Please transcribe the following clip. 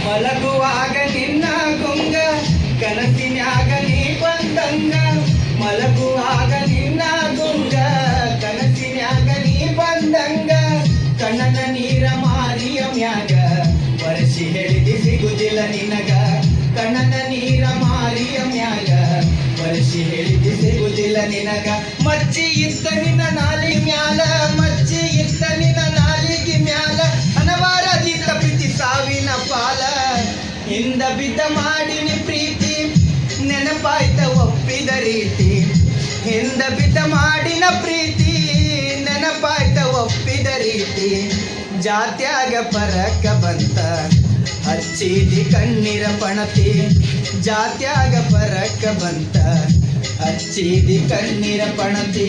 ಮಲಗುವಾಗ ನಿನ್ನ ಗುಂಗ ಕನಸಿನ್ಯಾಗ ನೀ ಬಂದಂಗ ಮಲಗುವಾಗ ನಿನ್ನ ಗುಂಗ ಕನಸಿನ್ಯಾಗ ನೀ ಬಂದಂಗ ಕಣ್ಣನ ನೀರ ಮಾರಿಯ ಮ್ಯಾಗ ವರ್ಷಿ ಹೇಳಿದಿ ಸಿಗುದಿಲ್ಲ ನಿನಗ ಕಣ್ಣನ ನೀರ ಮಾರಿಯ ಮ್ಯಾಗ ವರ್ಷಿ ಹೇಳಿದಿ ಸಿಗುದಿಲ್ಲ ನಿನಗ ಮಚ್ಚಿ ಇತ್ತ ನಿನ್ನ ನಾಲಿ ಮ್ಯಾಲ ಮಚ್ಚಿ ಇತ್ತ ನಿನ್ನ ನಾಲಿಗೆ ಮ್ಯಾಲ ಅನವಾರದಿತ ಪ್ರೀತಿ ಸಾವಿನ ಪಾಲ ಹಿಂದ ಬಿದ್ದ ಮಾಡಿನಿ ಪ್ರೀತಿ ನೆನಪಾಯ್ತ ಒಪ್ಪಿದ ರೀತಿ ಹಿಂದ ಬಿದ್ದ ಮಾಡಿನ ಪ್ರೀತಿ ನೆನಪಾಯ್ತ ಒಪ್ಪಿದ ರೀತಿ ಜಾತ್ಯಾಗ ಪರಕ ಬಂತ ಹಚ್ಚಿದಿ ಕಣ್ಣೀರ ಪಣತಿ ಜಾತ್ಯಾಗ ಪರಕ ಬಂತ ಹಚ್ಚಿದಿ ಕಣ್ಣೀರ ಪಣತಿ